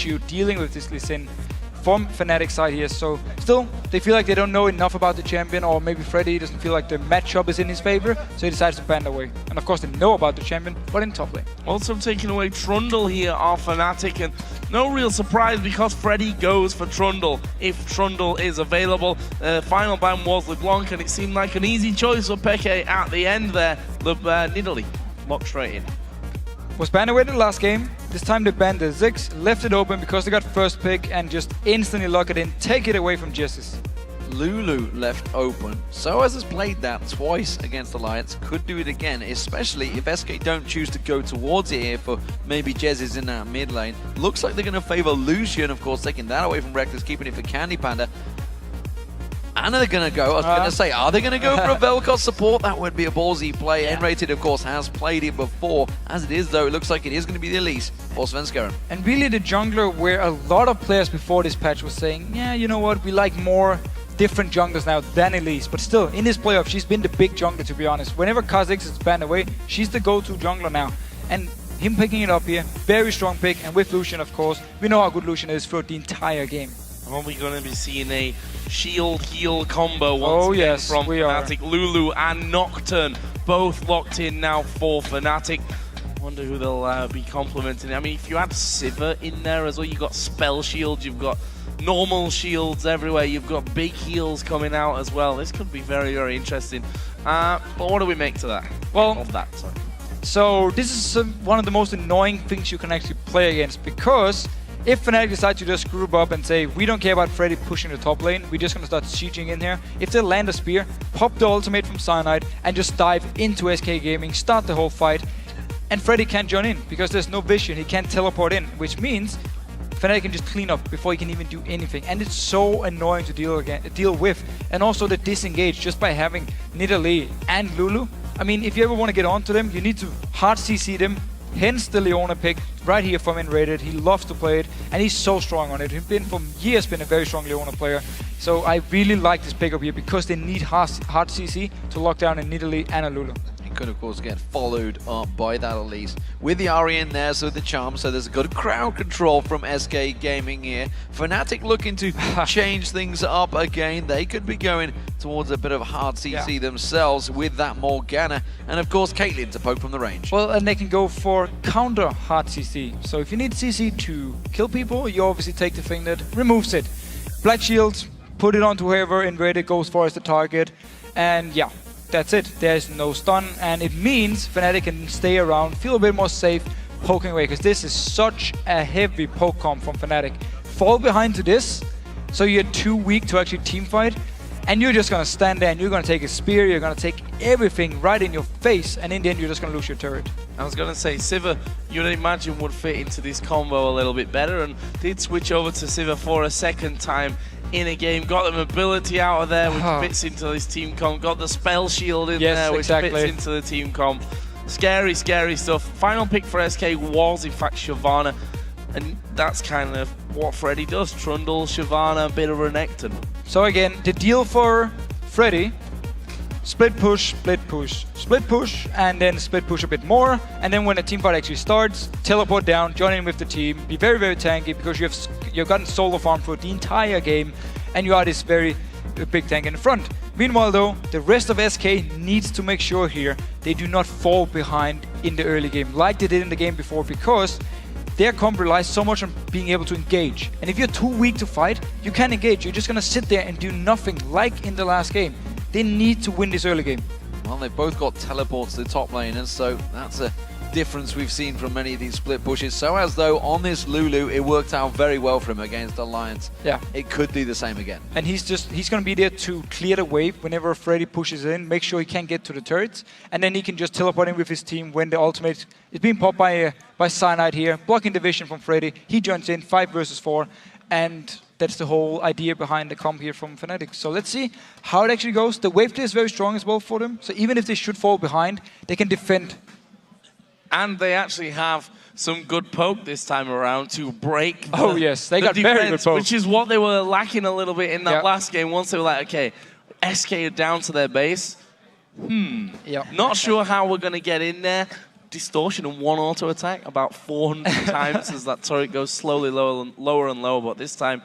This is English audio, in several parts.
issue dealing with this Lee Sin from Fnatic side here. So still, they feel like they don't know enough about the champion, or maybe Freddy doesn't feel like the matchup is in his favor, so he decides to ban away. And of course they know about the champion, but in top lane. Also taking away Trundle here are Fnatic, and no real surprise because Freddy goes for Trundle if Trundle is available. Final ban was LeBlanc, and it seemed like an easy choice for Peke at the end there. Nidalee locked straight in. Was banned away in the last game. This time they banned the Ziggs, left it open because they got first pick and just instantly lock it in, take it away from Jessis. Lulu left open. SOAS has played that twice against Alliance, could do it again, especially if SK don't choose to go towards it here for maybe Jessis in that mid lane. Looks like they're going to favor Lucian, of course, taking that away from Reckless, keeping it for Candy Panda. And they're going to go, I was going to say, are they going to go for a Vel'Koz support? That would be a ballsy play. Yeah. N-Rated, of course, has played it before. As it is, though, it looks like it is going to be the Elise for Svenskeren. And really the jungler where a lot of players before this patch was saying, yeah, you know what, we like more different junglers now than Elise. But still, in this playoff, she's been the big jungler, to be honest. Whenever Kha'Zix is banned away, she's the go-to jungler now. And him picking it up here, very strong pick. And with Lucian, of course, we know how good Lucian is throughout the entire game. Are we going to be seeing a shield-heal combo once again from Fnatic? Lulu and Nocturne both locked in now for Fnatic. Wonder who they'll be complementing. I mean, if you add Sivir in there as well, you've got spell shields, you've got normal shields everywhere, you've got big heals coming out as well. This could be very, very interesting. But what do we make to that? Well, sorry. So this is one of the most annoying things you can actually play against, because if Fnatic decide to just group up and say, we don't care about Freddy pushing the top lane, we're just going to start sieging in here. If they land a spear, pop the ultimate from Cyanide and just dive into SK Gaming, start the whole fight. And Freddy can't join in because there's no vision, he can't teleport in, which means Fnatic can just clean up before he can even do anything. And it's so annoying to deal with. And also the disengage just by having Nidalee and Lulu. I mean, if you ever want to get onto them, you need to hard CC them. Hence the Leona pick right here from N-Rated. He loves to play it, and he's so strong on it. He's been for years a very strong Leona player. So I really like this pick up here because they need hard CC to lock down a Nidalee and a Lulu. Could of course get followed up by that Elise with the Ahri in there, so the charm, so there's a good crowd control from SK Gaming here. Fnatic looking to change things up again. They could be going towards a bit of hard CC themselves with that Morgana, and of course Caitlyn to poke from the range. Well, and they can go for counter hard CC. So if you need CC to kill people, you obviously take the thing that removes it. Black Shield, put it onto whoever N-Rated goes for as the target, and yeah. That's it. There's no stun, and it means Fnatic can stay around, feel a bit more safe, poking away, because this is such a heavy poke comp from Fnatic. Fall behind to this, so you're too weak to actually team fight, and you're just gonna stand there and you're gonna take a spear, you're gonna take everything right in your face, and in the end you're just gonna lose your turret. I was gonna say, Sivir, you'd imagine would fit into this combo a little bit better, and did switch over to Sivir for a second time in a game, got the mobility out of there, which fits into this team comp, got the spell shield in there, which fits into the team comp. Scary, scary stuff. Final pick for SK was in fact Shyvana, and that's kind of what Freddy does. Trundle, Shyvana, a bit of Renekton. So again, the deal for Freddy, split push, split push, split push, and then split push a bit more, and then when the team fight actually starts, teleport down, join in with the team, be very, very tanky because you've gotten solo farm for the entire game, and you are this very big tank in the front. Meanwhile though, the rest of SK needs to make sure here they do not fall behind in the early game like they did in the game before, because their comp relies so much on being able to engage. And if you're too weak to fight, you can't engage. You're just gonna sit there and do nothing like in the last game. They need to win this early game. Well, they've both got teleports to the top laners, so that's a difference we've seen from many of these split pushes. So as though on this Lulu, it worked out very well for him against Alliance. Yeah. It could do the same again. And he's going to be there to clear the wave whenever Freddy pushes in, make sure he can't get to the turrets, and then he can just teleport in with his team when the ultimate is being popped by Cyanide here, blocking the vision from Freddy. He joins in 5 versus 4, and that's the whole idea behind the comp here from Fnatic. So let's see how it actually goes. The wave clear is very strong as well for them, so even if they should fall behind, they can defend. And they actually have some good poke this time around to break they got very good poke. Which is what they were lacking a little bit in that last game. Once they were like, okay, SK are down to their base. Not sure how we're going to get in there. distortion and one auto attack about 400 times as that turret goes slowly lower and lower, but this time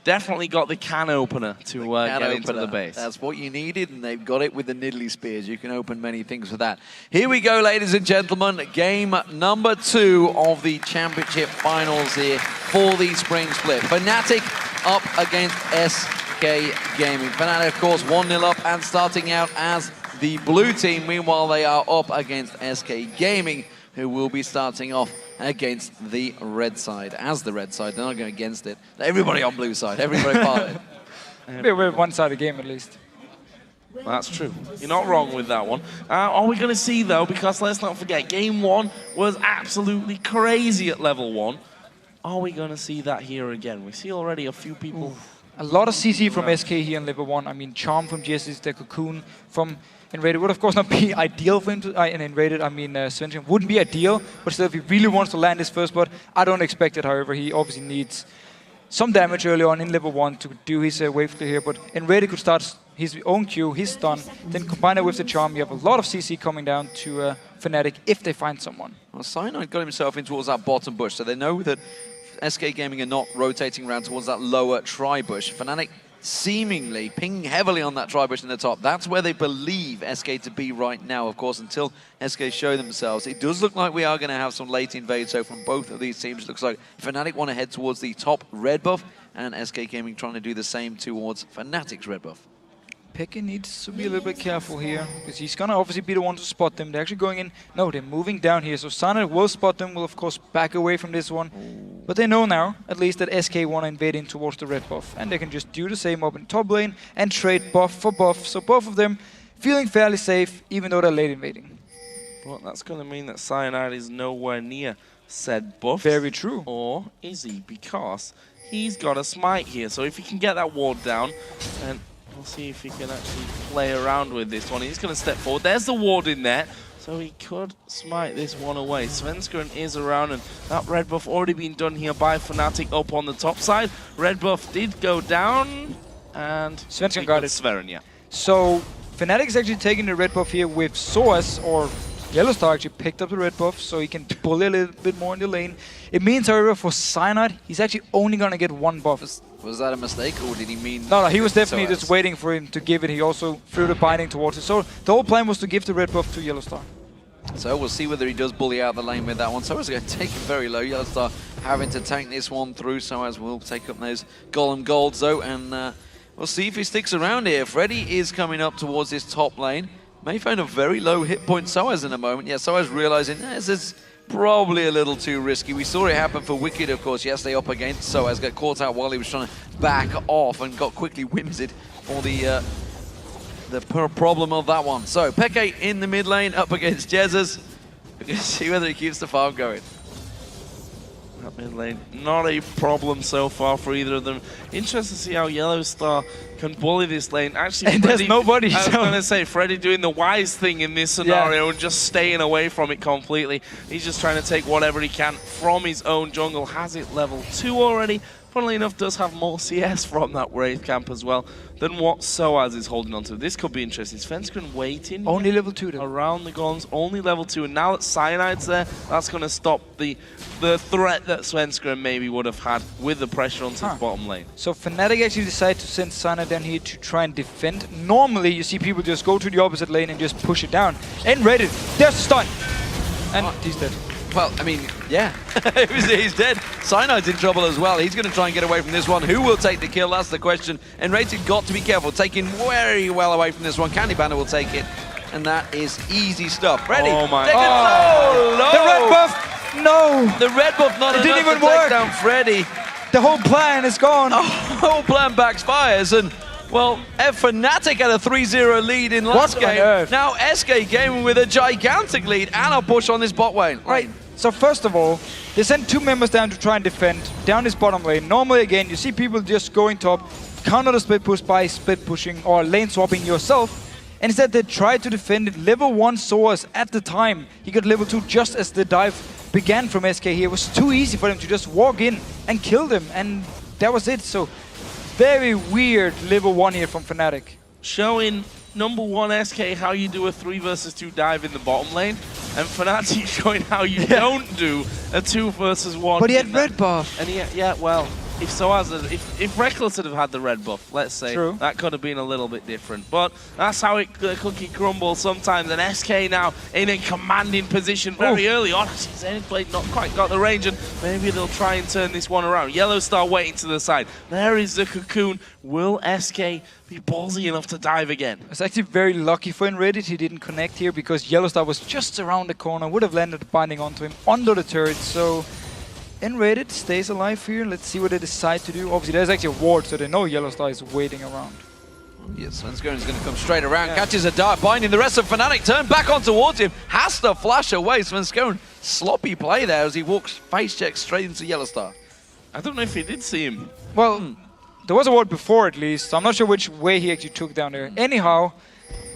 definitely got the can opener to get into the base. That's what you needed, and they've got it with the Nidalee Spears. You can open many things with that. Here we go, ladies and gentlemen. Game number 2 of the championship finals here for the Spring Split. Fnatic up against SK Gaming. Fnatic, of course, 1-0 up and starting out as the blue team. Meanwhile, they are up against SK Gaming, who will be starting off against the red side. As the red side, they're not going against it. Everybody on blue side, everybody part of it. We're one-sided game at least. That's true. You're not wrong with that one. Are we going to see, though, because let's not forget, Game 1 was absolutely crazy at level 1. Are we going to see that here again? We see already a few people... Ooh. A lot of CC from SK here in level 1. I mean, Charm from Jesse's, the Cocoon from Enrated would of course not be ideal for him to... and Enrated, I mean, Svenskeren wouldn't be ideal, but still, if he really wants to land his first spot, I don't expect it, however. He obviously needs some damage early on in level 1 to do his wave clear here, but Enrated could start his own Q, his stun, then combine it with the Charm. You have a lot of CC coming down to Fnatic if they find someone. Well, Cyanide got himself in towards that bottom bush, so they know that SK Gaming are not rotating around towards that lower tri-bush. Fnatic seemingly pinging heavily on that tri-bush in the top. That's where they believe SK to be right now, of course, until SK show themselves. It does look like we are going to have some late invades, so from both of these teams, it looks like Fnatic want to head towards the top red buff, and SK Gaming trying to do the same towards Fnatic's red buff. Peke needs to be a little bit careful here, because he's going to obviously be the one to spot them. They're actually going in. No, they're moving down here. So Sana will spot them, will of course back away from this one. But they know now, at least, that SK want to invade in towards the red buff. And they can just do the same up in top lane and trade buff for buff. So both of them feeling fairly safe, even though they're late invading. Well, that's going to mean that Cyanide is nowhere near said buff. Very true. Or is he? Because he's got a smite here. So if he can get that ward down, and we'll see if he can actually play around with this one. He's going to step forward. There's the ward in there. So he could smite this one away. Svenskeren is around, and that red buff already been done here by Fnatic up on the top side. Red buff did go down, and Svenskeren got it. Sverren, yeah. So Fnatic is actually taking the red buff here with Soas, or Yellowstar actually picked up the red buff, so he can bully a little bit more in the lane. It means, however, for Cyanide, he's actually only going to get one buff. Was that a mistake, or did he mean... No, he was definitely just waiting for him to give it. He also threw the binding towards it. So the whole plan was to give the red buff to Yellowstar. So we'll see whether he does bully out the lane with that one. Soaz going to take it very low. Yellowstar having to tank this one through. Soaz will take up those Golem Golds, though, and we'll see if he sticks around here. Freddy is coming up towards his top lane. May find a very low hit point Soaz in a moment. Yeah, Soaz realizing this is probably a little too risky. We saw it happen for Wicked, of course, yesterday up against Soaz. Got caught out while he was trying to back off and got quickly winded for the problem of that one. So Peke in the mid lane up against Jesus. We're going to see whether he keeps the farm going. That mid lane, not a problem so far for either of them. Interesting to see how Yellowstar can bully this lane. Actually, and there's nobody. I was going to say, Freddy doing the wise thing in this scenario and just staying away from it completely. He's just trying to take whatever he can from his own jungle. Has it level 2 already. Funnily enough, does have more CS from that Wraith camp as well than what Soaz is holding on to. This could be interesting. Svenskeren waiting. Only level 2 though. Around the golems, only level 2. And now that Cyanide's there, that's going to stop the threat that Svenskeren maybe would have had with the pressure onto his bottom lane. So Fnatic actually decided to send Cyanide down here to try and defend. Normally, you see people just go to the opposite lane and just push it down. And Reddit, there's the stun. And he's dead. Well, I mean, yeah, he's dead. Cyanide's in trouble as well. He's going to try and get away from this one. Who will take the kill? That's the question. And Rated got to be careful, taking very well away from this one. Candy Banner will take it, and that is easy stuff. Ready? Oh my God. The red buff, no. The red buff not enough didn't even to work. take down Freddy. The whole plan is gone. The whole plan backfires, and well, Fnatic had a 3-0 lead in last game. Now SK Gaming with a gigantic lead and a push on this bot lane. Right. So first of all, they sent 2 members down to try and defend down this bottom lane. Normally, again, you see people just going top, counter the split push by split pushing or lane swapping yourself. And instead, they tried to defend it. Level 1 Soaz at the time. He got level 2 just as the dive began from SK here. It was too easy for them to just walk in and kill them. And that was it. So very weird level 1 here from Fnatic. Showing number one SK how you do a 3 versus 2 dive in the bottom lane, and Fnatic showing how you don't do a 2 versus 1. But he had red buff. And yeah, well, if Reckless had have had the red buff, let's say, True. that could have been a little bit different. But that's how the cookie crumbles sometimes. And SK now in a commanding position very early on. Actually, Zenithblade not quite got the range, and maybe they'll try and turn this one around. Yellow Star waiting to the side. There is the cocoon. Will SK be ballsy enough to dive again? It's actually very lucky for Reddit he didn't connect here, because Yellow Star was just around the corner, would have landed binding onto him under the turret. So Reddit stays alive here. Let's see what they decide to do. Obviously, there's actually a ward, so they know Yellow Star is waiting around. Yes, Svenskeren is going to come straight around, catches a dart, binding the rest of Fnatic, turn back on towards him, has to flash away. Svenskeren, sloppy play there as he walks face check straight into Yellow Star. I don't know if he did see him. Well, there was a ward before at least, so I'm not sure which way he actually took down there. Anyhow,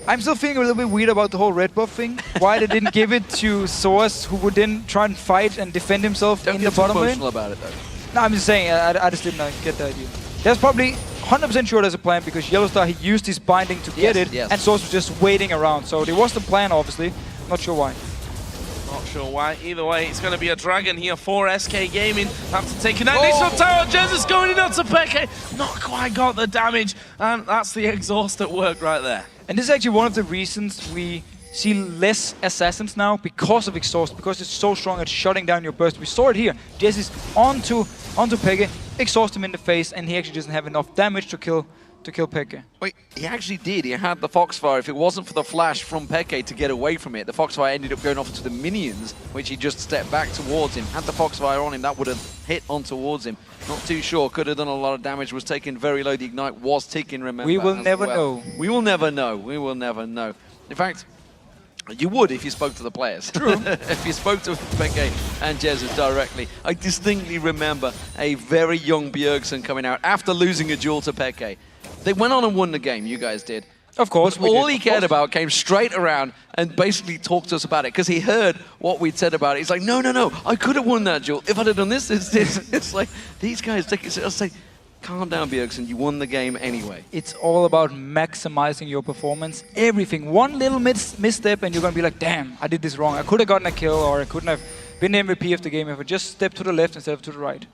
I'm still feeling a little bit weird about the whole red buff thing. Why they didn't give it to Soas, who would then try and fight and defend himself in the bottom lane. Don't get too emotional about it though. No, I'm just saying, I just didn't get the idea. There's probably 100% sure there's a plan, because Yellow Star, he used his binding to get it, and Soas was just waiting around. So there was the plan, obviously. Not sure why. Not sure why. Either way, it's going to be a dragon here for SK Gaming. Have to take an additional tower. Jesus going in onto Peke. Not quite got the damage, and that's the exhaust at work right there. And this is actually one of the reasons we see less assassins now, because of exhaust, because it's so strong at shutting down your burst. We saw it here. Jez is onto Peke, exhaust him in the face, and he actually doesn't have enough damage to kill Peke. Wait, he actually did. He had the Foxfire. If it wasn't for the flash from Peke to get away from it, the Foxfire ended up going off to the minions, which he just stepped back towards him. Had the Foxfire on him, that would have hit on towards him. Not too sure. Could have done a lot of damage. Was taken very low. The Ignite was ticking, remember. We will never know. We will never know. We will never know. In fact, you would if you spoke to the players. True. If you spoke to Peke and Jesus directly. I distinctly remember a very young Bjergsen coming out after losing a duel to Peke. They went on and won the game, you guys did. Of course, we all did. he cared about came straight around and basically talked to us about it, because he heard what we'd said about it. He's like, no, I could have won that duel. If I'd have done this. It's like, these guys take it. I'll say, calm down, Bjergsen. You won the game anyway. It's all about maximizing your performance. Everything. One little misstep and you're going to be like, damn, I did this wrong. I could have gotten a kill, or I couldn't have been the MVP of the game if I just stepped to the left instead of to the right.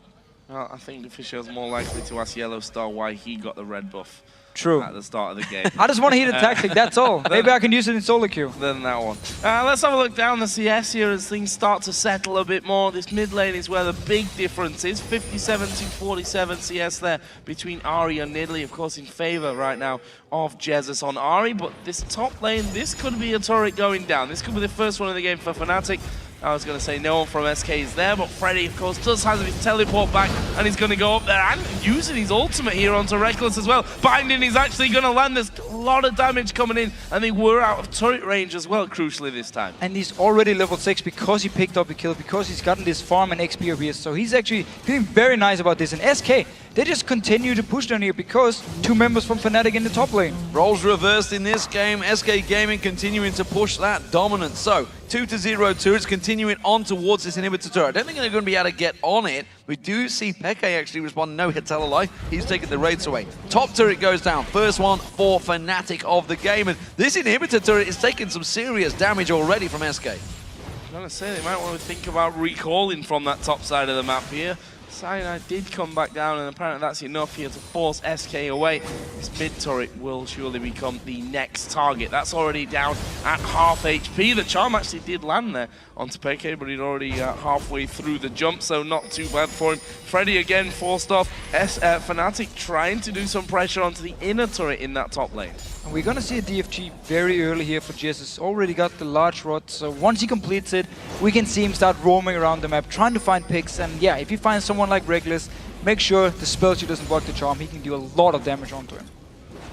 Well, I think the official's more likely to ask Yellow Star why he got the red buff. True. At the start of the game. I just want to hit a tactic, that's all. Maybe I can use it in solo queue. Than that one. Let's have a look down the CS here as things start to settle a bit more. This mid lane is where the big difference is. 57 to 47 CS there between Ahri and Nidalee, of course, in favor right now of Jesus on Ahri. But this top lane, this could be a turret going down. This could be the first one of the game for Fnatic. I was going to say no one from SK is there, but Freddy, of course, does have his teleport back, and he's going to go up there and using his ultimate here onto Reckless as well. Binding is actually going to land. There's a lot of damage coming in, and they were out of turret range as well, crucially this time. And he's already level 6 because he picked up a kill, because he's gotten this farm and XP over here. So he's actually feeling very nice about this. And SK, they just continue to push down here because 2 members from Fnatic in the top lane. Roles reversed in this game. SK Gaming continuing to push that dominance. So 2-0 turrets continuing on towards this inhibitor turret. I don't think they're going to be able to get on it. We do see Peke actually respond. No, Hittel alive. He's taking the raids away. Top turret goes down. First one for Fnatic of the game. And this inhibitor turret is taking some serious damage already from SK. I was going to say, they might want to think about recalling from that top side of the map here. Cyanide did come back down, and apparently that's enough here to force SK away. This mid turret will surely become the next target. That's already down at half HP. The charm actually did land there onto Peke, but he'd already halfway through the jump, so not too bad for him. Freddy again forced off. Fnatic trying to do some pressure onto the inner turret in that top lane. And we're going to see a DFG very early here for Jesus. Already got the large rod, so once he completes it, we can see him start roaming around the map, trying to find picks. And yeah, if you find someone like Reckless, make sure the spell she doesn't block the charm. He can do a lot of damage onto him.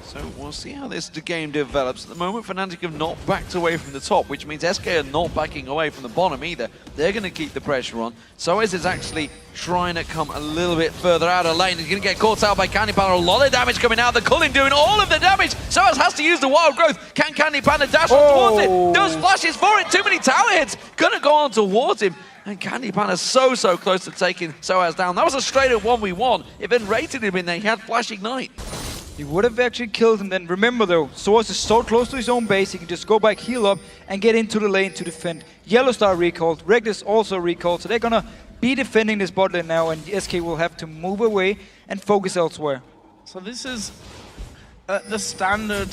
So we'll see how this game develops. At the moment, Fnatic have not backed away from the top, which means SK are not backing away from the bottom either. They're going to keep the pressure on. Soaz is actually trying to come a little bit further out of lane. He's going to get caught out by Candy Panda. A lot of damage coming out. The Culling doing all of the damage. Soaz has to use the wild growth. Can Candy Panda dash on towards it? Does flashes for it. Too many tower hits. Going to go on towards him. And Candy Panda so close to taking Soaz down. That was a straight up 1v1. If it rated him in there, he had Flash Ignite. He would have actually killed him then. Remember though, Source is so close to his own base, he can just go back, heal up, and get into the lane to defend. Yellow Star recalled, Reckless also recalled, so they're gonna be defending this bot lane now, and SK will have to move away and focus elsewhere. So this is the standard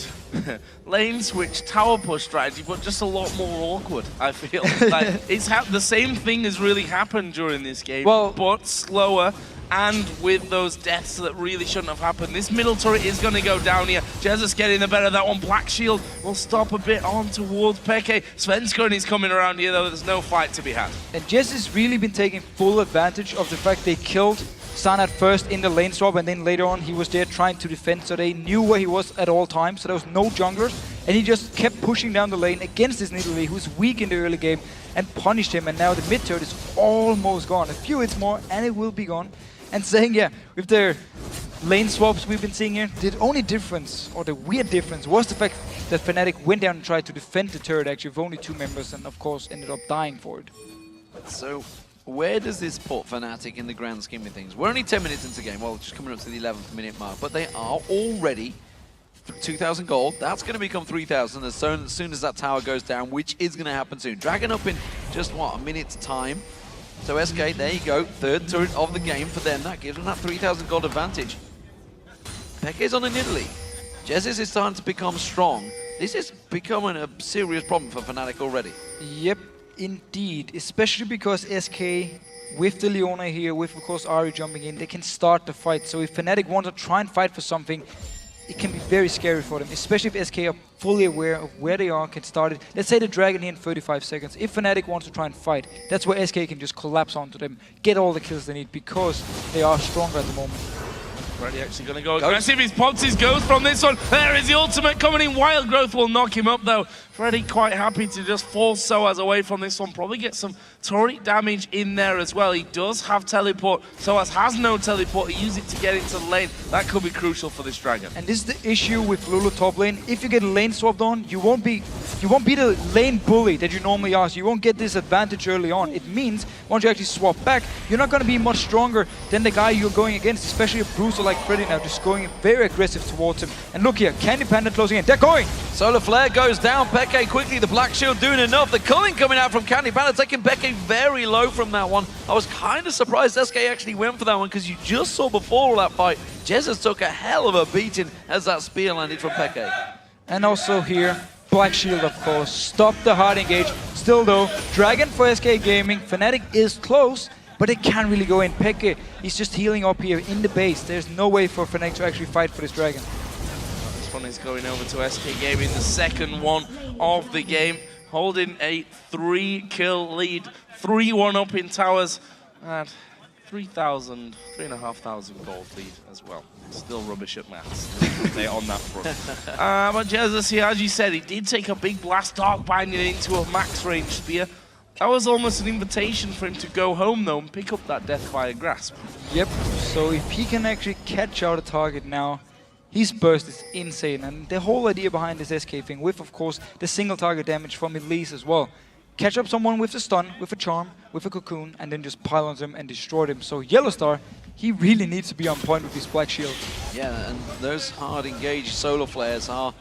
lane switch tower push strategy, but just a lot more awkward, I feel. Like, it's the same thing has really happened during this game, well, but slower and with those deaths that really shouldn't have happened. This middle turret is going to go down here. Jesus getting the better of that one. Black Shield will stop a bit on towards Peke. Svenskeren is coming around here, though. There's no fight to be had. And Jez has really been taking full advantage of the fact they killed Sanat first in the lane swap, and then later on he was there trying to defend, so they knew where he was at all times, so there was no junglers, and he just kept pushing down the lane against this Nidalee, who's weak in the early game, and punished him, and now the mid turret is almost gone. A few hits more, and it will be gone. And saying, yeah, with their lane swaps we've been seeing here, the only difference, or the weird difference, was the fact that Fnatic went down and tried to defend the turret actually with only 2 members, and of course ended up dying for it. So, where does this put Fnatic in the grand scheme of things? We're only 10 minutes into the game, well, just coming up to the 11th minute mark, but they are already 2,000 gold. That's going to become 3,000 as soon as that tower goes down, which is going to happen soon. Dragon up in just, what, a minute's time. So SK, there you go, 3rd turret of the game for them. That gives them that 3,000 gold advantage. Peke's on a Nidalee. Jesus is starting to become strong. This is becoming a serious problem for Fnatic already. Yep, indeed. Especially because SK, with the Leona here, with of course Ahri jumping in, they can start the fight. So if Fnatic want to try and fight for something, it can be very scary for them, especially if SK are fully aware of where they are, can start it. Let's say the Dragon here in 35 seconds. If Fnatic wants to try and fight, that's where SK can just collapse onto them, get all the kills they need, because they are stronger at the moment. Freddy actually going to go aggressive. He's popped his ghost from this one. There is the ultimate coming in. Wild Growth will knock him up though. Freddy quite happy to just force Soaz away from this one. Probably get some turret damage in there as well. He does have teleport. Soaz has no teleport. He used it to get into the lane. That could be crucial for this Dragon. And this is the issue with Lulu top lane. If you get lane swapped on, you won't be the lane bully that you normally are. So you won't get this advantage early on. It means once you actually swap back, you're not going to be much stronger than the guy you're going against, especially a bruiser like Freddy now, just going very aggressive towards him. And look here, Candy Panda closing in. They're going! Solar Flare goes down. Peke quickly. The Black Shield doing enough. The culling coming out from Candy Panda, taking Peke very low from that one. I was kind of surprised SK actually went for that one, because you just saw before all that fight, Jesus took a hell of a beating as that spear landed from Peke. And also here, Black Shield, of course, stop the hard engage. Still though, Dragon for SK Gaming. Fnatic is close, but it can't really go in. Peke, he's just healing up here in the base. There's no way for Fnatic to actually fight for this Dragon. This one is going over to SK Gaming, the second one of the game, holding a 3-kill lead, 3-1 up in towers, and 3,500 gold lead as well. Still rubbish at maths on that front. But Jesus here, as you said, he did take a big blast, Dark Binding into a max range spear. That was almost an invitation for him to go home though and pick up that Deathfire Grasp. Yep, so if he can actually catch out a target now, his burst is insane. And the whole idea behind this SK thing, with of course the single target damage from Elise as well. Catch up someone with a stun, with a charm, with a cocoon, and then just pile on them and destroy them. So Yellow Star, he really needs to be on point with his Black Shield. Yeah, and those hard engaged solar flares are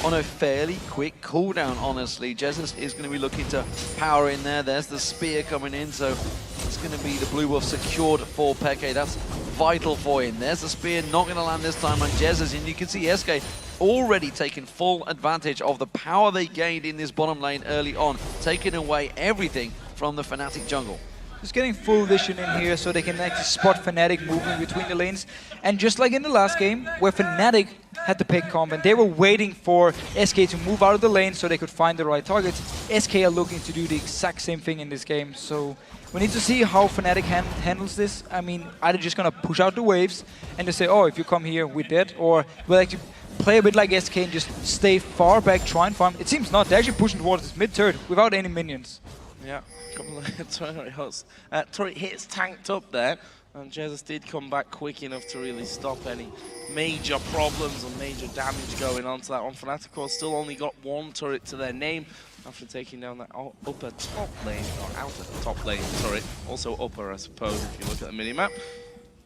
on a fairly quick cooldown, honestly. Jesus is going to be looking to power in there. There's the spear coming in, so it's going to be the blue buff secured for Peke. That's vital for him. There's the spear, not going to land this time on Jesus, and you can see SK already taking full advantage of the power they gained in this bottom lane early on, taking away everything from the Fnatic jungle. Just getting full vision in here so they can actually spot Fnatic moving between the lanes. And just like in the last game, where Fnatic had the pick comp and they were waiting for SK to move out of the lane so they could find the right targets, SK are looking to do the exact same thing in this game. So we need to see how Fnatic handles this. I mean, either just gonna push out the waves and just say, oh, if you come here, we're dead, or we'll actually play a bit like SK and just stay far back, try and farm. It seems not. They're actually pushing towards this mid-turret without any minions. Yeah, a couple of turret hits tanked up there, and Jesus did come back quick enough to really stop any major problems or major damage going on to that one. Fnatic, of course, still only got 1 turret to their name after taking down that upper top lane, or outer top lane turret. Also upper, I suppose, if you look at the minimap.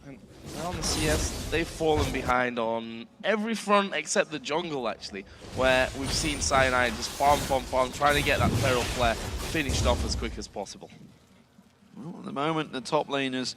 And On the CS, they've fallen behind on every front except the jungle, actually, where we've seen Cyanide just farm, trying to get that Feral Flare finished off as quick as possible. Well, at the moment, the top lane has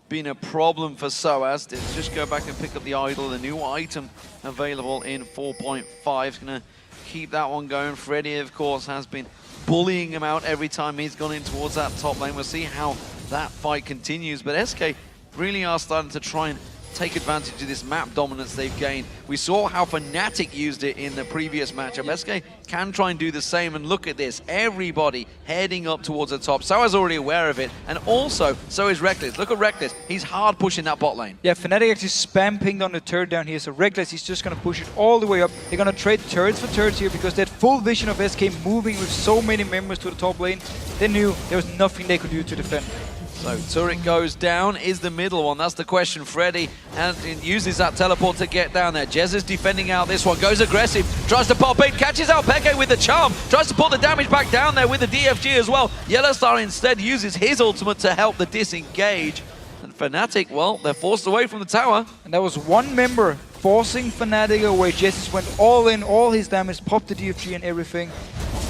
been a problem for SOAS. Let's just go back and pick up the idol, the new item available in 4.5. Going to keep that one going. Freddy, of course, has been bullying him out every time he's gone in towards that top lane. We'll see how that fight continues, but SK really are starting to try and take advantage of this map dominance they've gained. We saw how Fnatic used it in the previous matchup. SK can try and do the same, and look at this. Everybody heading up towards the top. SOA's already aware of it, and also, so is Reckless. Look at Reckless. He's hard pushing that bot lane. Yeah, Fnatic actually spam pinged on the turret down here, so Reckless, he's just going to push it all the way up. They're going to trade turrets for turrets here because they had full vision of SK moving with so many members to the top lane. They knew there was nothing they could do to defend. So turret goes down, is the middle one, that's the question. Freddy and uses that teleport to get down there. Jez is defending out this one, goes aggressive, tries to pop in, catches out Peke with the charm, tries to pull the damage back down there with the DFG as well. Yellowstar instead uses his ultimate to help the disengage. And Fnatic, well, they're forced away from the tower. And that was one member forcing Fnatic away. Jez went all in, all his damage, popped the DFG and everything.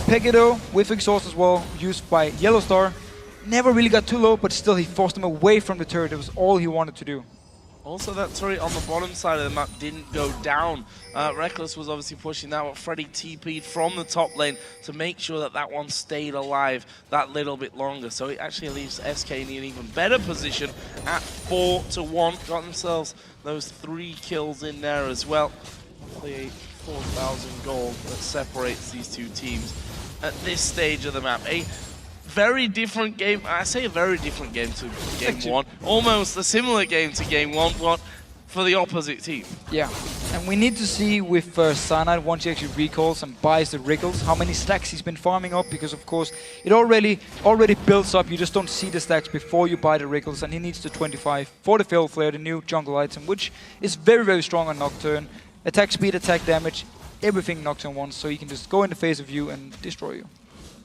Peke though, with exhaust as well, used by Yellowstar. Never really got too low, but still he forced him away from the turret. It was all he wanted to do. Also, that turret on the bottom side of the map didn't go down. Reckless was obviously pushing that, but Freddy TP'd from the top lane to make sure that that one stayed alive that little bit longer. So it actually leaves SK in an even better position at 4-1. Got themselves those 3 kills in there as well. The 4,000 gold that separates these two teams at this stage of the map. A very different game. I say a very different game to game 1. Almost a similar game to game 1, but for the opposite team. Yeah, and we need to see with Cyanide, once he actually recalls and buys the Wriggles, how many stacks he's been farming up, because of course it already builds up. You just don't see the stacks before you buy the Wriggles, and he needs the 25 for the Feral Flare, the new jungle item, which is very, very strong on Nocturne. Attack speed, attack damage, everything Nocturne wants, so he can just go in the face of you and destroy you.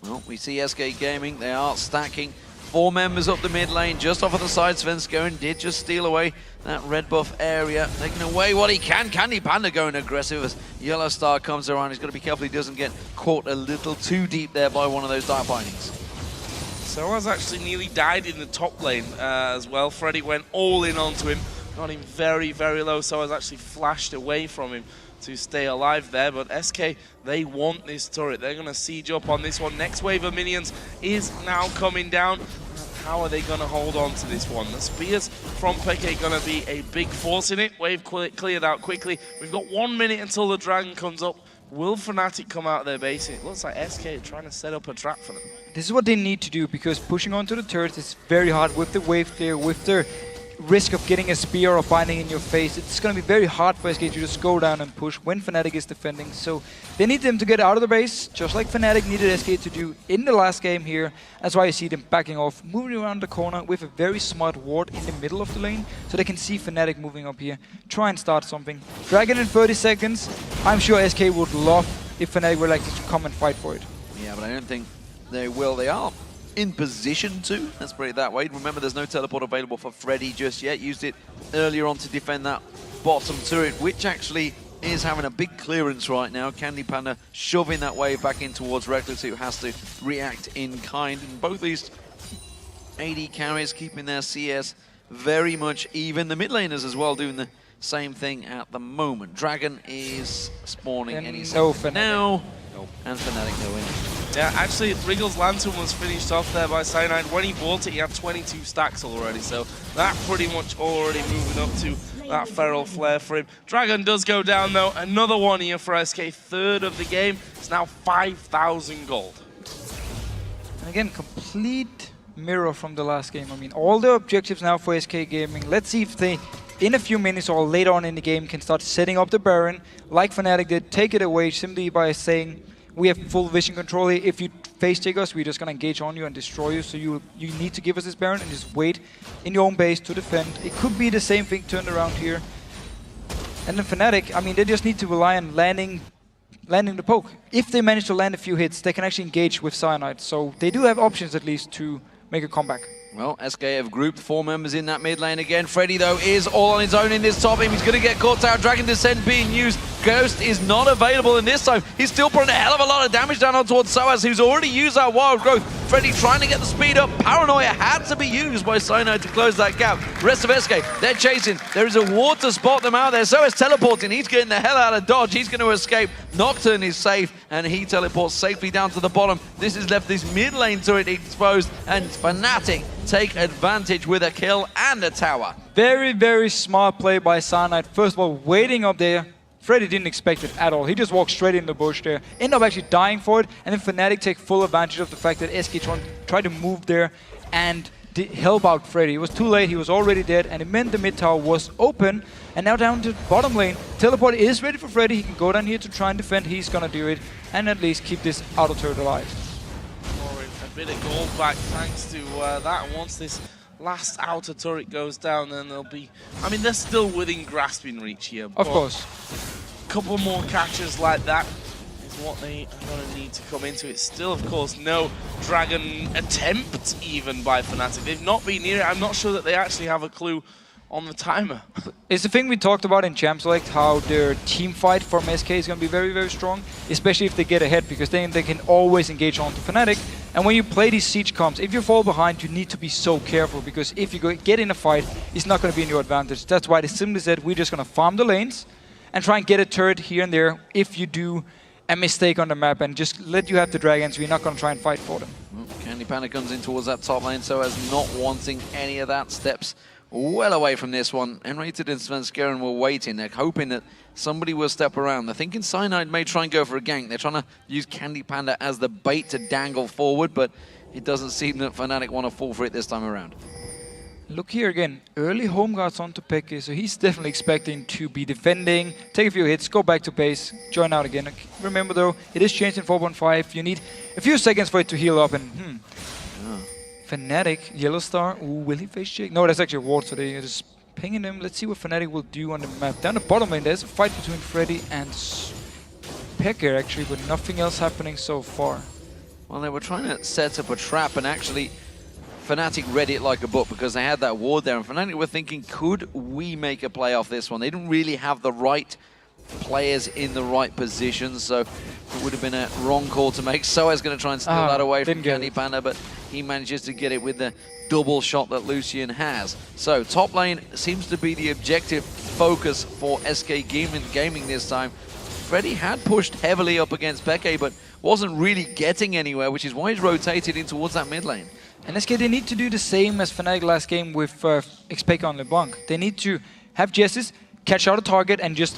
Well, we see SK Gaming, they are stacking 4 members up the mid lane, just off of the side. Svenskeren did just steal away that red buff area, taking away what he can. Candy Panda going aggressive as Yellowstar comes around. He's got to be careful he doesn't get caught a little too deep there by one of those Dark Bindings. SOAS actually nearly died in the top lane as well. Freddy went all in onto him, got him very, very low. SOAS actually flashed away from him to stay alive there, but SK, they want this turret. They're going to siege up on this one. Next wave of minions is now coming down. How are they going to hold on to this one? The spears from Peke going to be a big force in it. Wave cleared out quickly. We've got 1 minute until the dragon comes up. Will Fnatic come out of their base? It looks like SK are trying to set up a trap for them. This is what they need to do, because pushing onto the turret is very hard with the wave clear, with their risk of getting a spear or binding in your face. It's going to be very hard for SK to just go down and push when Fnatic is defending. So they need them to get out of the base, just like Fnatic needed SK to do in the last game here. That's why you see them backing off, moving around the corner with a very smart ward in the middle of the lane, so they can see Fnatic moving up here, try and start something. Dragon in 30 seconds. I'm sure SK would love if Fnatic were like to come and fight for it. Yeah, but I don't think they will. They are in position to, let's put it that way. Remember, there's no teleport available for Freddy just yet. Used it earlier on to defend that bottom turret, which actually is having a big clearance right now. Candy Panda shoving that wave back in towards Reckless, who has to react in kind. And both these AD carries keeping their CS very much even. The mid laners as well doing the same thing at the moment. Dragon is spawning any second now. And Fnatic go in. Yeah, actually, Wriggle's Lantern was finished off there by Cyanide. When he bought it, he had 22 stacks already, so that pretty much already moving up to that Feral Flare for him. Dragon does go down, though. Another one here for SK, third of the game. It's now 5,000 gold. And again, complete mirror from the last game. I mean, all the objectives now for SK Gaming. Let's see if they, in a few minutes or later on in the game, can start setting up the Baron, like Fnatic did, take it away simply by saying, we have full vision control here. If you face take us, we're just going to engage on you and destroy you. So you need to give us this Baron and just wait in your own base to defend. It could be the same thing turned around here. And then Fnatic, I mean, they just need to rely on landing the poke. If they manage to land a few hits, they can actually engage with Cyanide. So they do have options at least to make a comeback. Well, SK have grouped 4 members in that mid lane again. Freddy, though, is all on his own in this top lane. He's going to get caught out. Dragon Descent being used. Ghost is not available, and this time he's still putting a hell of a lot of damage down on towards Soaz, who's already used that Wild Growth. Freddy trying to get the speed up. Paranoia had to be used by Cyanide to close that gap. Rest of SK, they're chasing. There is a ward to spot them out there. Soaz teleporting. He's getting the hell out of dodge. He's going to escape. Nocturne is safe, and he teleports safely down to the bottom. This has left this mid lane turret exposed, and Fnatic take advantage with a kill and a tower. Very, very smart play by Cyanide. First of all, waiting up there. Freddy didn't expect it at all. He just walked straight in the bush there. Ended up actually dying for it. And then Fnatic take full advantage of the fact that SK tried to move there and help out Freddy. It was too late. He was already dead. And it meant the mid tower was open. And now down to bottom lane. Teleport is ready for Freddy. He can go down here to try and defend. He's going to do it. And at least keep this auto turret alive. A bit of gold back thanks to that. And once this last outer turret goes down, then they'll be... I mean, they're still within grasping reach here. Of course. A couple more catches like that is what they are going to need to come into it. Still, of course, no dragon attempt even by Fnatic. They've not been near it. I'm not sure that they actually have a clue on the timer. It's the thing we talked about in Champ Select, how their team fight from SK is going to be very, very strong, especially if they get ahead, because then they can always engage onto Fnatic. And when you play these siege comps, if you fall behind, you need to be so careful, because if you get in a fight, it's not going to be in your advantage. That's why they simply said, we're just going to farm the lanes and try and get a turret here and there if you do a mistake on the map, and just let you have the dragons. We're not going to try and fight for them. Candy Panda comes in towards that top lane, so as not wanting any of that. Steps well away from this one. Enrated and Svenskeren were waiting. They're hoping that somebody will step around. They're thinking Cyanide may try and go for a gank. They're trying to use Candy Panda as the bait to dangle forward, but it doesn't seem that Fnatic want to fall for it this time around. Look here again, early home guards onto Peke, so he's definitely expecting to be defending, take a few hits, go back to base, join out again. Remember though, it is changed in 4.5. You need a few seconds for it to heal up, and Fnatic, Yellow Star, ooh, will he face Jake? No, that's actually a ward, so they're just pinging him. Let's see what Fnatic will do on the map. Down the bottom lane, there's a fight between Freddy and Peke actually, but nothing else happening so far. Well, they were trying to set up a trap, and actually Fnatic read it like a book because they had that ward there, and Fnatic were thinking, could we make a play off this one? They didn't really have the right players in the right positions, so it would have been a wrong call to make. Soaz going to try and steal that away from Candy Panda, but he manages to get it with the double shot that Lucian has. So top lane seems to be the objective focus for SK Gaming this time. Freddy had pushed heavily up against Peke, but wasn't really getting anywhere, which is why he's rotated in towards that mid lane. And SK, they need to do the same as Fnatic last game with Xpeke on LeBlanc. They need to have Jesses catch out a target and just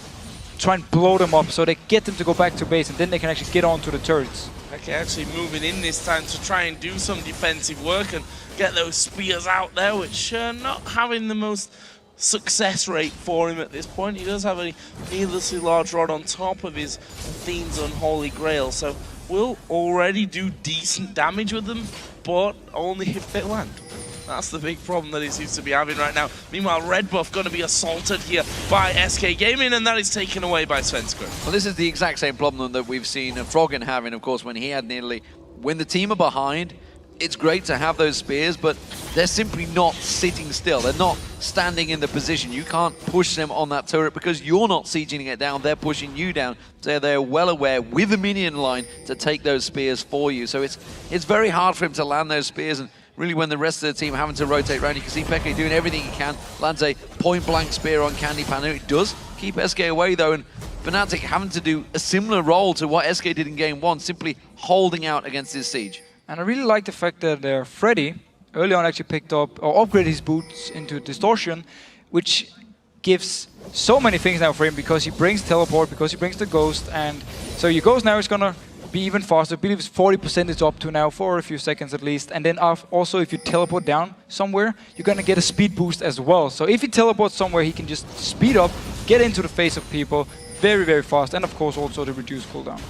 try and blow them up so they get them to go back to base, and then they can actually get onto the turrets. Okay, actually moving in this time to try and do some defensive work and get those spears out there, which not having the most success rate for him at this point. He does have a needlessly large rod on top of his Fiend's Unholy Grail, so will already do decent damage with them, but only if they land. That's the big problem that he seems to be having right now. Meanwhile, Red Buff going to be assaulted here by SK Gaming, and that is taken away by Svenskeren. Well, this is the exact same problem that we've seen Froggen having, of course, when he had nearly... When the team are behind, it's great to have those spears, but they're simply not sitting still. They're not standing in the position. You can't push them on that turret because you're not sieging it down. They're pushing you down. So they're well aware with the minion line to take those spears for you. So it's very hard for him to land those spears, and really when the rest of the team having to rotate around, you can see Peke doing everything he can. Lands a point-blank spear on Candy Panda. It does keep SK away though, and Fnatic having to do a similar role to what SK did in game one, simply holding out against this siege. And I really like the fact that Freddy early on actually picked up or upgraded his boots into Distortion, which gives so many things now for him, because he brings Teleport, because he brings the Ghost, and so your Ghost now is gonna be even faster. I believe it's 40% it's up to now for a few seconds at least. And then also if you teleport down somewhere, you're gonna get a speed boost as well. So if he teleports somewhere, he can just speed up, get into the face of people very, very fast, and of course also the reduced cooldown.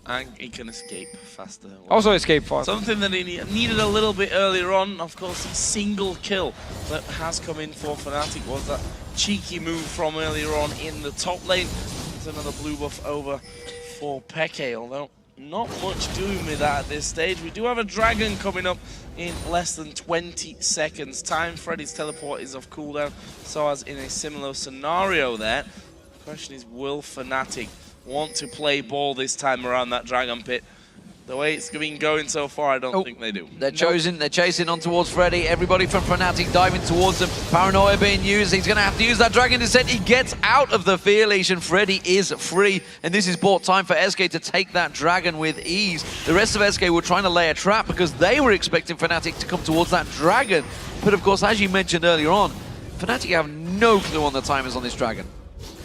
And he can escape faster. Also escape faster. Something that he needed a little bit earlier on. Of course, the single kill that has come in for Fnatic was that cheeky move from earlier on in the top lane. There's another blue buff over for Peke, although not much doing with that at this stage. We do have a dragon coming up in less than 20 seconds time. Freddy's teleport is off cooldown, so as in a similar scenario there. The question is, will Fnatic want to play ball this time around that dragon pit? The way it's been going so far, I don't think they do. They're chasing on towards Freddy. Everybody from Fnatic diving towards them. Paranoia being used. He's going to have to use that Dragon Descent. He gets out of the Fear Legion. Freddy is free. And this is bought time for SK to take that Dragon with ease. The rest of SK were trying to lay a trap because they were expecting Fnatic to come towards that Dragon. But of course, as you mentioned earlier on, Fnatic have no clue on the timers on this Dragon.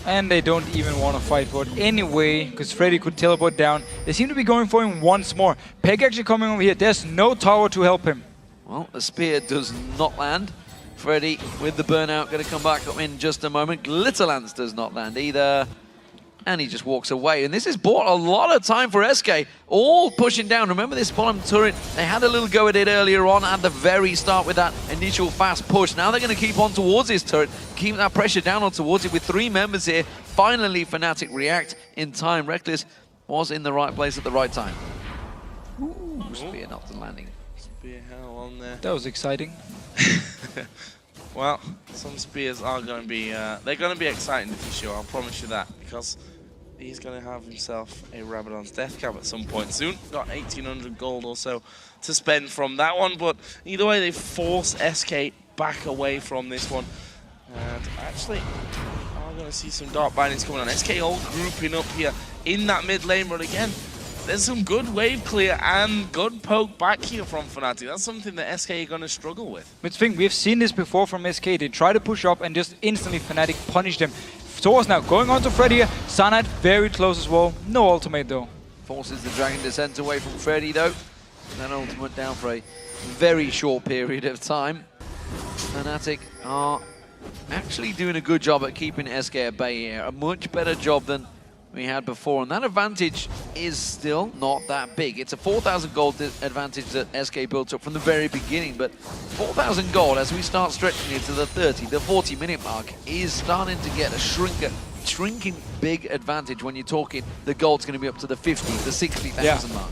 And they don't even want to fight for it anyway, because Freddy could teleport down. They seem to be going for him once more. Peg actually coming over here. There's no tower to help him. Well, the spear does not land. Freddy with the burnout going to come back up in just a moment. Glitterlance does not land either. And he just walks away. And this has bought a lot of time for SK. All pushing down. Remember this bottom turret? They had a little go at it earlier on at the very start with that initial fast push. Now they're going to keep on towards this turret. Keep that pressure down on towards it with 3 members here. Finally, Fnatic react in time. Reckless was in the right place at the right time. Ooh, spear not the landing. Spear hell on there. That was exciting. Well, some spears are going to be, they're going to be exciting for sure, I'll promise you that, because he's going to have himself a Rabadon's death cap at some point soon. Got 1,800 gold or so to spend from that one, but either way, they force SK back away from this one. And actually, I'm going to see some dark bindings coming on. SK all grouping up here in that mid lane, but again, there's some good wave clear and good poke back here from Fnatic. That's something that SK are going to struggle with. But think, we've seen this before from SK. They try to push up and just instantly Fnatic punish them. Source now going on to Freddy here. Cyanide very close as well. No ultimate though. Forces the Dragon Descent away from Freddy though. And that ultimate down for a very short period of time. Fnatic are actually doing a good job at keeping SK at bay here. A much better job than we had before, and that advantage is still not that big. It's a 4,000 gold advantage that SK built up from the very beginning, but 4,000 gold as we start stretching it to the 30, the 40 minute mark is starting to get a shrinking big advantage when you're talking the gold's going to be up to the 50, the 60,000 mark.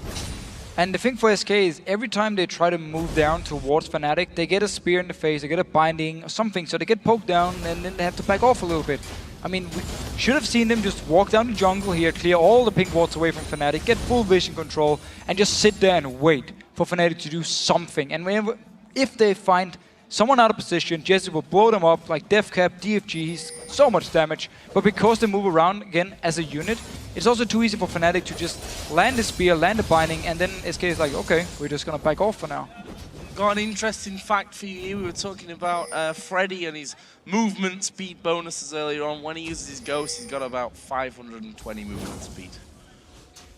And the thing for SK is every time they try to move down towards Fnatic, they get a spear in the face, they get a binding or something, so they get poked down and then they have to back off a little bit. I mean, we should have seen them just walk down the jungle here, clear all the pink wards away from Fnatic, get full vision control, and just sit there and wait for Fnatic to do something. And whenever, if they find someone out of position, Jesse will blow them up like Deathcap, DFG, he's so much damage. But because they move around again as a unit, it's also too easy for Fnatic to just land the spear, land the binding, and then SK is like, okay, we're just gonna back off for now. Got an interesting fact for you here. We were talking about Freddy and his movement speed bonuses earlier on. When he uses his ghost, he's got about 520 movement speed.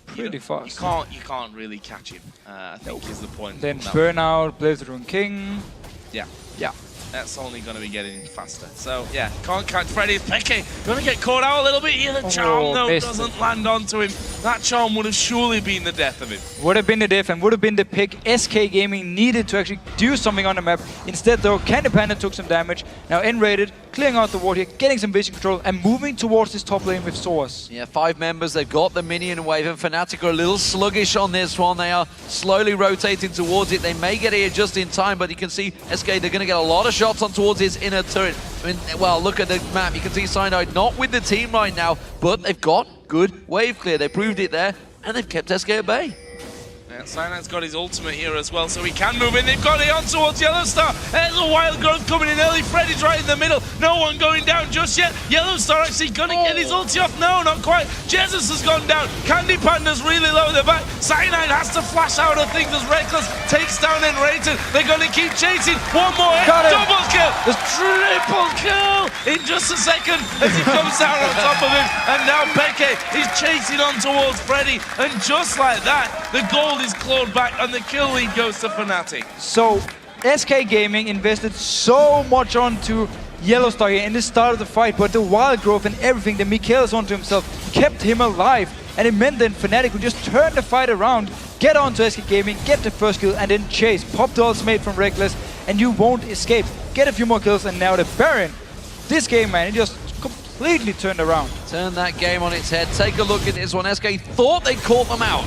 Pretty fast. You can't really catch him, I think is the point. Then Burnout, Blaze the Rune King. Yeah. Yeah. That's only going to be getting faster. So, yeah, can't catch Freddy. Peke going to get caught out a little bit here. The charm, though, doesn't land onto him. That charm would have surely been the death of him. Would have been the death and would have been the pick SK Gaming needed to actually do something on the map. Instead, though, Candy Panda took some damage. Now N-rated, clearing out the ward here, getting some vision control, and moving towards this top lane with Source. Yeah, 5 members. They've got the minion wave, and Fnatic are a little sluggish on this one. They are slowly rotating towards it. They may get here just in time, but you can see SK, they're going to get a lot of shots on towards his inner turret. I mean, well, look at the map. You can see Cyanide not with the team right now, but they've got good wave clear. They proved it there, and they've kept SK at bay. Yeah, Cyanide's got his ultimate here as well, so he can move in. They've got it on towards Yellowstar. There's a Wild Growth coming in early. Freddy's right in the middle. No one going down just yet. Yellowstar actually gonna get his ulti off. No, not quite. Jesus has gone down. Candy Panda's really low in the back. Cyanide has to flash out of things as Reckless takes down N-rated. They're gonna keep chasing. One more hit. Double kill. There's triple kill in just a second as he comes down on top of him. And now Peke is chasing on towards Freddy. And just like that, the gold is clawed back and the kill lead goes to Fnatic. So SK Gaming invested so much onto Yellowstar here in the start of the fight, but the wild growth and everything that Michaelis onto himself kept him alive, and it meant that Fnatic would just turn the fight around, get onto SK Gaming, get the first kill, and then chase. Pop the ultimate from Reckless, and you won't escape. Get a few more kills, and now the Baron. This game, man, it just completely turned around. Turn that game on its head. Take a look at this one. SK thought they caught them out.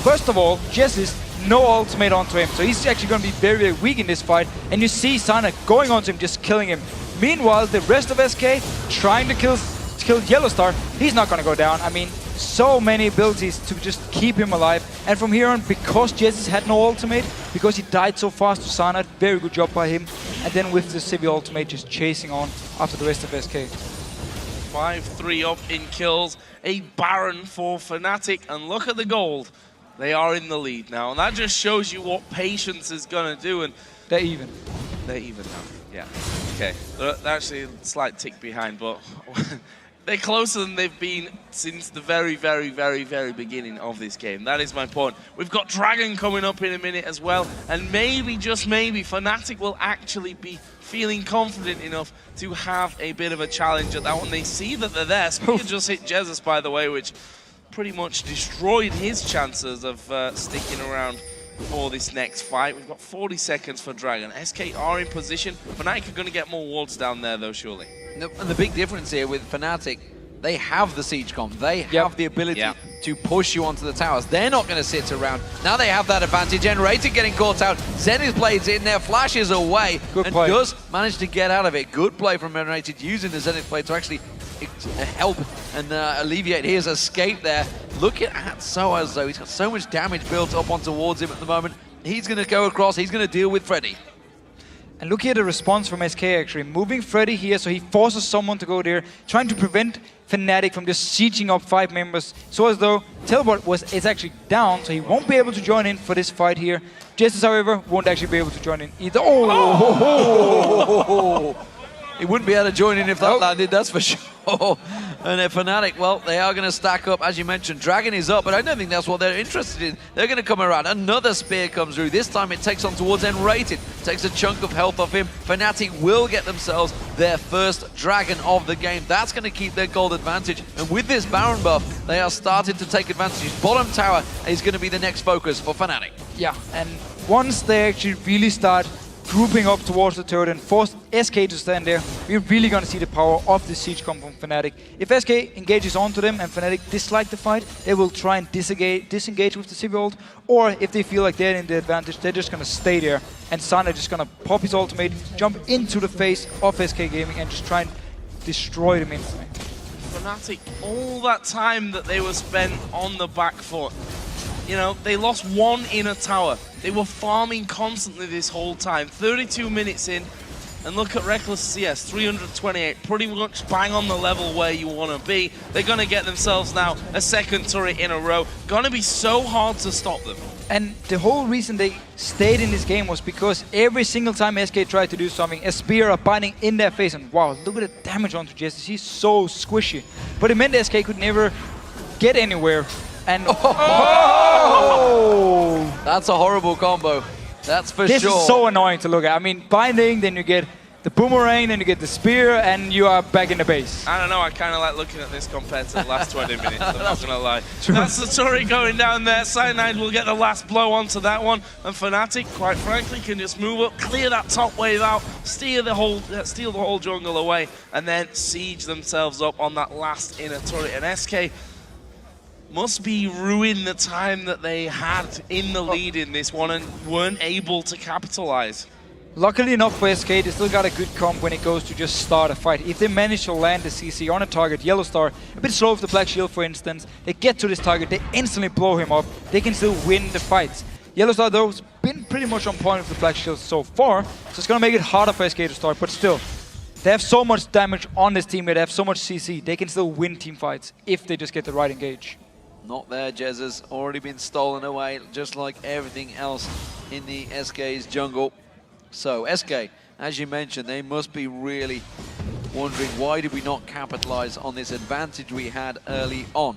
First of all, Jesse's no ultimate onto him, so he's actually going to be very, very weak in this fight. And you see Sana going onto him, just killing him. Meanwhile, the rest of SK trying to kill Yellowstar. He's not going to go down. I mean, so many abilities to just keep him alive. And from here on, because Jesse's had no ultimate, because he died so fast to Sana, very good job by him. And then with the Civi ultimate, just chasing on after the rest of SK. 5-3 up in kills, a Baron for Fnatic, and look at the gold. They are in the lead now, and that just shows you what patience is going to do. And they're even. They're even now, yeah. Okay, they're actually a slight tick behind, but they're closer than they've been since the very, very, very, very beginning of this game. That is my point. We've got Dragon coming up in a minute as well, and maybe, just maybe, Fnatic will actually be feeling confident enough to have a bit of a challenge at that one. They see that they're there. Spear just hit Jesus, by the way, which pretty much destroyed his chances of sticking around for this next fight. We've got 40 seconds for Dragon. SK are in position. Fnatic are going to get more wards down there, though, surely. And the big difference here with Fnatic, they have the siege comp. They have the ability to push you onto the towers. They're not going to sit around. Now they have that advantage. N-Rated getting caught out. Zenith Blade's in there, flashes away, and does manage to get out of it. Good play from N-Rated, using the Zenith Blade to actually help and alleviate his escape there. Looking at Soaz, though. He's got so much damage built up on towards him at the moment. He's going to go across. He's going to deal with Freddy. And look at the response from SK actually. Moving Freddy here, so he forces someone to go there, trying to prevent Fnatic from just sieging up 5 members. So as though Teleport is actually down, so he won't be able to join in for this fight here. Jesus, however, won't actually be able to join in either. Oh! He wouldn't be able to join in if that landed, that's for sure. And Fnatic, well, they are going to stack up. As you mentioned, Dragon is up, but I don't think that's what they're interested in. They're going to come around. Another spear comes through. This time it takes on towards N-Rated. Takes a chunk of health off him. Fnatic will get themselves their first Dragon of the game. That's going to keep their gold advantage. And with this Baron buff, they are starting to take advantage. Bottom tower is going to be the next focus for Fnatic. Yeah, and once they actually really start grouping up towards the turret and force SK to stand there, we're really going to see the power of the siege come from Fnatic. If SK engages onto them and Fnatic dislike the fight, they will try and disengage with the Civi ult, or if they feel like they're in the advantage, they're just going to stay there, and Sana just going to pop his ultimate, jump into the face of SK Gaming and just try and destroy them instantly. Fnatic, all that time that they were spent on the back foot, you know, they lost 1 inner tower. They were farming constantly this whole time. 32 minutes in, and look at Reckless CS, 328, pretty much bang on the level where you want to be. They're going to get themselves now a second turret in a row. Going to be so hard to stop them. And the whole reason they stayed in this game was because every single time SK tried to do something, a spear or binding in their face, and wow, look at the damage onto Jesse. He's so squishy. But it meant SK could never get anywhere. And that's a horrible combo. That's for sure. This is so annoying to look at. I mean, binding, then you get the boomerang, then you get the spear, and you are back in the base. I don't know, I kind of like looking at this compared to the last 20 minutes, I'm not going to lie. That's the turret going down there. Cyanide will get the last blow onto that one, and Fnatic, quite frankly, can just move up, clear that top wave out, steal the whole jungle away, and then siege themselves up on that last inner turret. And SK must be ruining the time that they had in the lead in this one and weren't able to capitalize. Luckily enough for SK, they still got a good comp when it goes to just start a fight. If they manage to land the CC on a target, Yellowstar, a bit slow with the Black Shield for instance, they get to this target, they instantly blow him up, they can still win the fights. Yellowstar though has been pretty much on point with the Black Shield so far, so it's gonna make it harder for SK to start, but still, they have so much damage on this team, they have so much CC, they can still win team fights if they just get the right engage. Not there, Jez has already been stolen away, just like everything else in the SK's jungle. So, SK, as you mentioned, they must be really wondering why did we not capitalize on this advantage we had early on.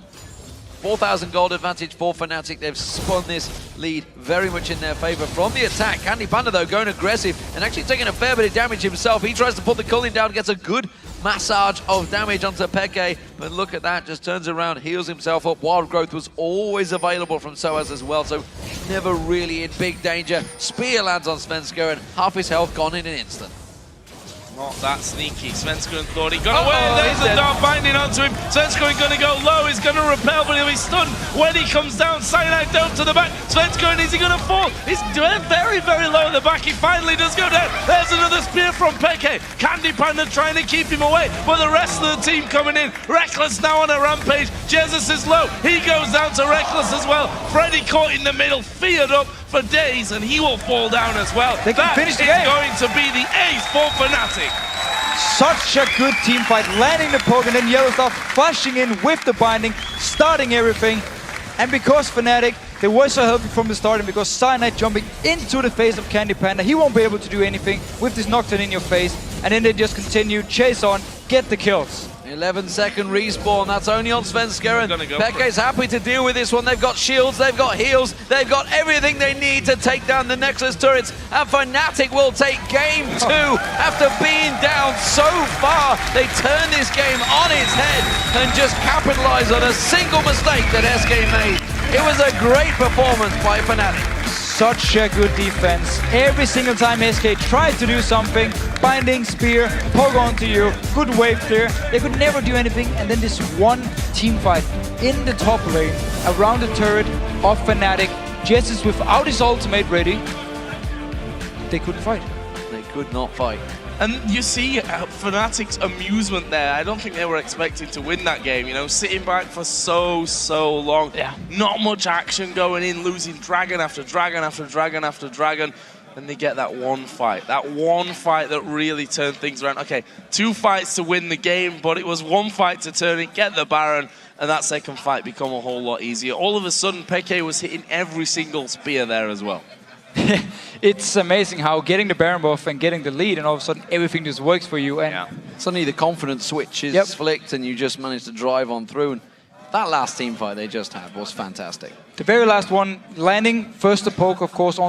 4,000 gold advantage for Fnatic. They've spun this lead very much in their favor from the attack. Candy Panda, though, going aggressive and actually taking a fair bit of damage himself. He tries to put the culling down, gets a good massage of damage onto Peke, but look at that, just turns around, heals himself up. Wild Growth was always available from Soaz as well, so never really in big danger. Spear lands on Svenska and half his health gone in an instant. Not that sneaky. Svenskeren thought he got away. There's the dart binding onto him. Svenskeren going to go low. He's going to repel, but he'll be stunned when he comes down. Cyanide down to the back. Svenskeren, is he going to fall? He's very, very low at the back. He finally does go down. There's another spear from Peke. Candy Panda trying to keep him away, but the rest of the team coming in. Reckless now on a rampage. Jesus is low. He goes down to Reckless as well. Freddy caught in the middle, feared up for days, and he will fall down as well. They can finish the game. Going to be the ace for Fnatic. Such a good team fight, landing the poke and then Yellowstar flashing in with the binding, starting everything. And because Fnatic, they were so helpful from the start, and because Cyanide jumping into the face of Candy Panda, he won't be able to do anything with this Nocturne in your face. And then they just continue, chase on, get the kills. 11-second respawn, that's only on Svenskeren. Go Peke's happy to deal with this one. They've got shields, they've got heals, they've got everything they need to take down the Nexus turrets. And Fnatic will take game 2 after being down so far. They turn this game on its head and just capitalize on a single mistake that SK made. It was a great performance by Fnatic. Such a good defense. Every single time SK tried to do something, binding, spear, poke onto you, good wave clear, they could never do anything. And then this one team fight in the top lane, around the turret of Fnatic, Jess is without his ultimate ready. They couldn't fight. They could not fight. And you see Fnatic's amusement there. I don't think they were expecting to win that game, you know, sitting back for so long. Yeah. Not much action going in, losing dragon after dragon after dragon after dragon. And they get that one fight that really turned things around. Okay, 2 fights to win the game, but it was 1 fight to turn it, get the Baron, and that second fight become a whole lot easier. All of a sudden, Peke was hitting every single spear there as well. It's amazing how getting the Baron buff and getting the lead, and all of a sudden everything just works for you. And suddenly the confidence switch is flicked and you just manage to drive on through. And that last team fight they just had was fantastic. The very last one, landing first the poke, of course, on